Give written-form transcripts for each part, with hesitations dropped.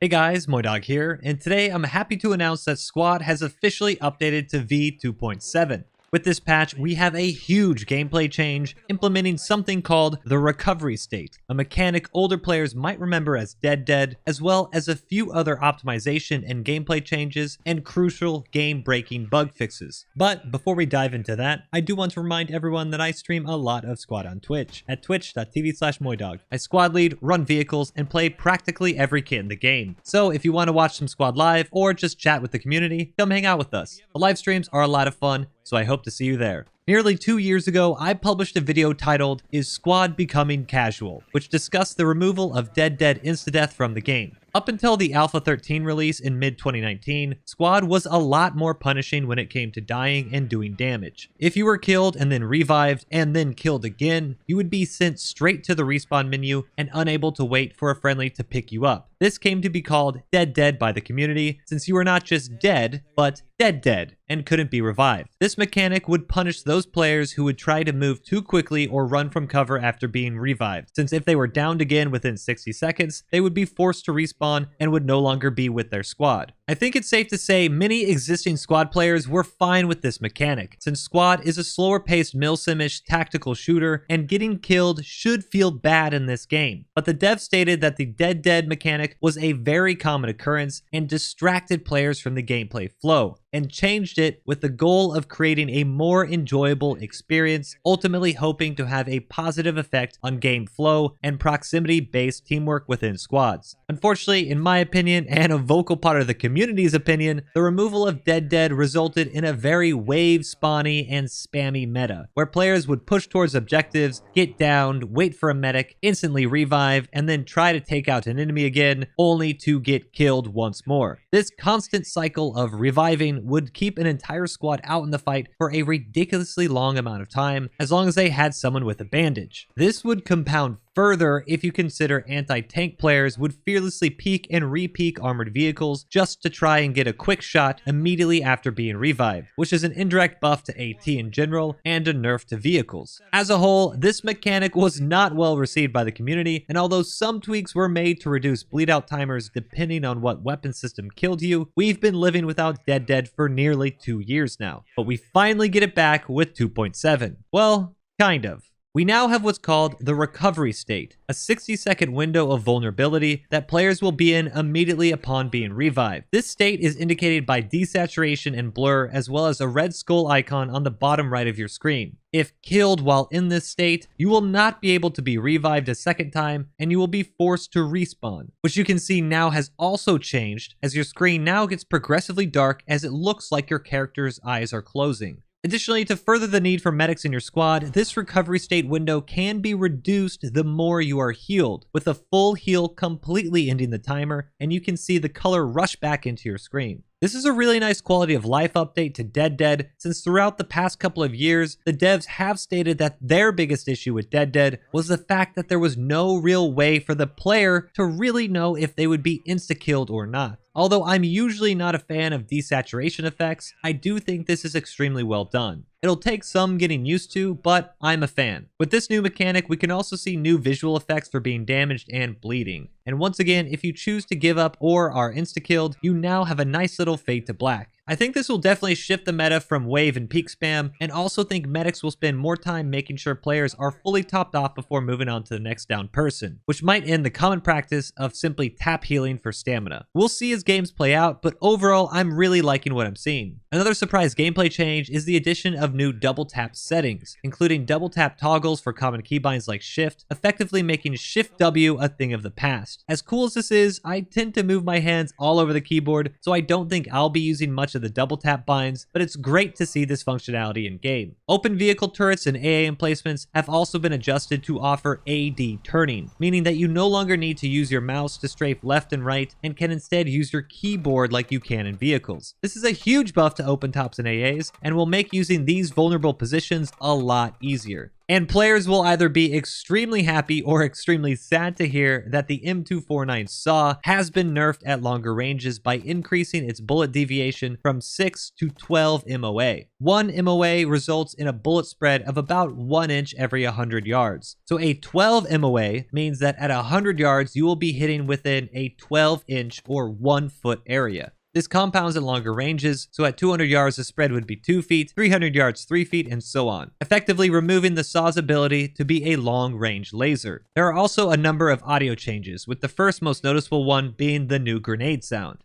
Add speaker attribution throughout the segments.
Speaker 1: Hey guys, MoiDawg here, and today I'm happy to announce that Squad has officially updated to V2.7. With this patch, we have a huge gameplay change, implementing something called the recovery state, a mechanic older players might remember as dead, as well as a few other optimization and gameplay changes and crucial game-breaking bug fixes. But before we dive into that, I do want to remind everyone that I stream a lot of Squad on Twitch, at twitch.tv/MoiDawg. I squad lead, run vehicles, and play practically every kit in the game. So if you want to watch some Squad live or just chat with the community, come hang out with us. The live streams are a lot of fun, so I hope to see you there. Nearly 2 years ago, I published a video titled, "Is Squad Becoming Casual?", which discussed the removal of dead insta-death from the game. Up until the Alpha 13 release in mid-2019, Squad was a lot more punishing when it came to dying and doing damage. If you were killed and then revived and then killed again, you would be sent straight to the respawn menu and unable to wait for a friendly to pick you up. This came to be called dead by the community, since you were not just dead, but dead and couldn't be revived. This mechanic would punish those players who would try to move too quickly or run from cover after being revived, since if they were downed again within 60 seconds, they would be forced to respawn and would no longer be with their squad. I think it's safe to say many existing Squad players were fine with this mechanic, since Squad is a slower paced milsim-ish tactical shooter and getting killed should feel bad in this game. But the devs stated that the dead mechanic was a very common occurrence and distracted players from the gameplay flow, and changed it with the goal of creating a more enjoyable experience, ultimately hoping to have a positive effect on game flow and proximity-based teamwork within squads. Unfortunately, in my opinion, and a vocal part of the community's opinion, the removal of dead resulted in a very wave-spawny and spammy meta, where players would push towards objectives, get downed, wait for a medic, instantly revive, and then try to take out an enemy again, only to get killed once more. This constant cycle of reviving would keep an entire squad out in the fight for a ridiculously long amount of time, as long as they had someone with a bandage. This would compound further if you consider anti-tank players would fearlessly peek and re-peek armored vehicles just to try and get a quick shot immediately after being revived, which is an indirect buff to AT in general and a nerf to vehicles. As a whole, this mechanic was not well received by the community, and although some tweaks were made to reduce bleed out timers depending on what weapon system killed you, we've been living without dead for nearly 2 years now. But we finally get it back with 2.7. Well, kind of. We now have what's called the recovery state, a 60-second window of vulnerability that players will be in immediately upon being revived. This state is indicated by desaturation and blur, as well as a red skull icon on the bottom right of your screen. If killed while in this state, you will not be able to be revived a second time, and you will be forced to respawn, which you can see now has also changed, as your screen now gets progressively dark as it looks like your character's eyes are closing. Additionally, to further the need for medics in your squad, this recovery state window can be reduced the more you are healed, with a full heal completely ending the timer, and you can see the color rush back into your screen. This is a really nice quality of life update to dead, since throughout the past couple of years, the devs have stated that their biggest issue with dead was the fact that there was no real way for the player to really know if they would be insta-killed or not. Although I'm usually not a fan of desaturation effects, I do think this is extremely well done. It'll take some getting used to, but I'm a fan. With this new mechanic, we can also see new visual effects for being damaged and bleeding. And once again, if you choose to give up or are insta-killed, you now have a nice little fade to black. I think this will definitely shift the meta from wave and peak spam, and also think medics will spend more time making sure players are fully topped off before moving on to the next down person, which might end the common practice of simply tap healing for stamina. We'll see as games play out, but overall, I'm really liking what I'm seeing. Another surprise gameplay change is the addition of new double tap settings, including double tap toggles for common keybinds like shift, effectively making shift W a thing of the past. As cool as this is, I tend to move my hands all over the keyboard, so I don't think I'll be using much of the double tap binds, but it's great to see this functionality in game. Open vehicle turrets and AA emplacements have also been adjusted to offer AD turning, meaning that you no longer need to use your mouse to strafe left and right and can instead use your keyboard like you can in vehicles. This is a huge buff to open tops and AAs and will make using these vulnerable positions a lot easier. And players will either be extremely happy or extremely sad to hear that the M249 SAW has been nerfed at longer ranges by increasing its bullet deviation from 6 to 12 MOA. 1 MOA results in a bullet spread of about 1 inch every 100 yards. So a 12 MOA means that at 100 yards, you will be hitting within a 12 inch or 1 foot area. This compounds at longer ranges, so at 200 yards the spread would be 2 feet, 300 yards 3 feet, and so on, effectively removing the SAW's ability to be a long-range laser. There are also a number of audio changes, with the first most noticeable one being the new grenade sound.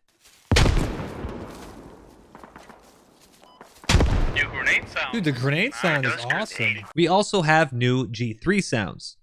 Speaker 2: New grenade sound.
Speaker 1: Dude, the grenade sound is awesome. We also have new G3 sounds.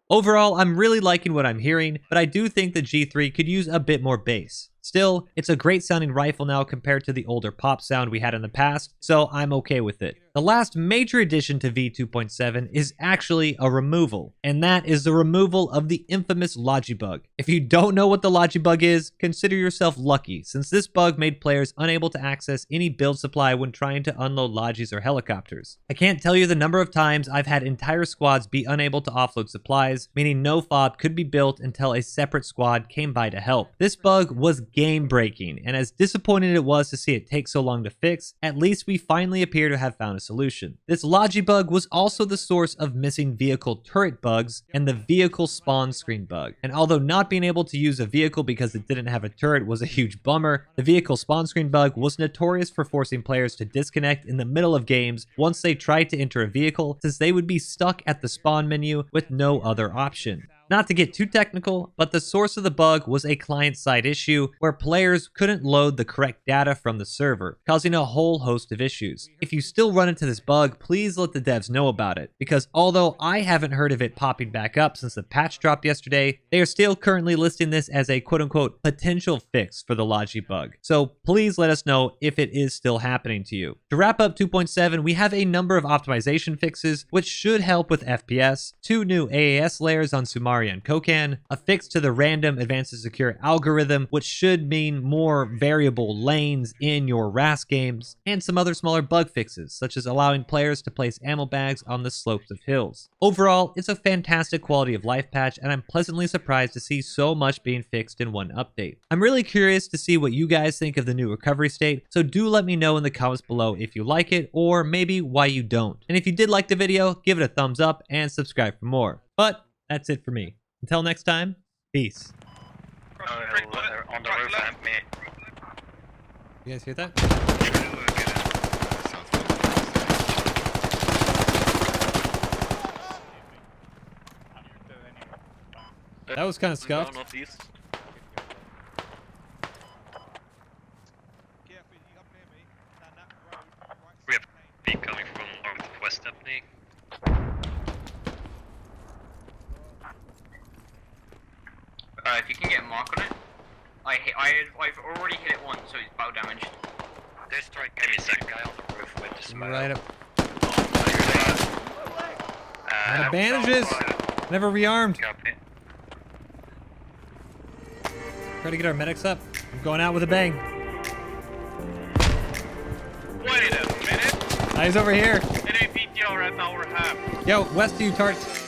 Speaker 1: Overall, I'm really liking what I'm hearing, but I do think the G3 could use a bit more bass. Still, it's a great sounding rifle now compared to the older pop sound we had in the past, so I'm okay with it. The last major addition to V2.7 is actually a removal, and that is the removal of the infamous Logibug. If you don't know what the Logibug is, consider yourself lucky, since this bug made players unable to access any build supply when trying to unload Logis or helicopters. I can't tell you the number of times I've had entire squads be unable to offload supplies, meaning no fob could be built until a separate squad came by to help. This bug was game-breaking, and as disappointing it was to see it take so long to fix, at least we finally appear to have found a solution. This Logibug was also the source of missing vehicle turret bugs and the vehicle spawn screen bug. And although not being able to use a vehicle because it didn't have a turret was a huge bummer, the vehicle spawn screen bug was notorious for forcing players to disconnect in the middle of games once they tried to enter a vehicle, since they would be stuck at the spawn menu with no other option. Not to get too technical, but the source of the bug was a client-side issue where players couldn't load the correct data from the server, causing a whole host of issues. If you still run into this bug, please let the devs know about it, because although I haven't heard of it popping back up since the patch dropped yesterday, they are still currently listing this as a quote-unquote potential fix for the Logibug. So please let us know if it is still happening to you. To wrap up 2.7, we have a number of optimization fixes which should help with FPS, 2 new AAS layers on Sumari and Kokan, a fix to the random advanced secure algorithm, which should mean more variable lanes in your RAS games, and some other smaller bug fixes, such as allowing players to place ammo bags on the slopes of hills. Overall, it's a fantastic quality of life patch, and I'm pleasantly surprised to see so much being fixed in one update. I'm really curious to see what you guys think of the new recovery state, so do let me know in the comments below if you like it, or maybe why you don't. And if you did like the video, give it a thumbs up and subscribe for more. But that's it for me. Until next time, peace.
Speaker 2: On the roof, me.
Speaker 1: You guys hear that? That was kind of scuffed.
Speaker 2: We have B coming from northwest Stephanie. If you can get a mark on it, I've already hit it once, so it's bow damaged. There's strike. Give me a second, guy on the roof with this.
Speaker 1: Right up. Out of bandages. Never rearmed. Try to get our medics up. I'm going out with a bang.
Speaker 2: Wait a minute.
Speaker 1: He's over here.
Speaker 2: It ain't VTR at our half.
Speaker 1: Yo, west of you, Tarts.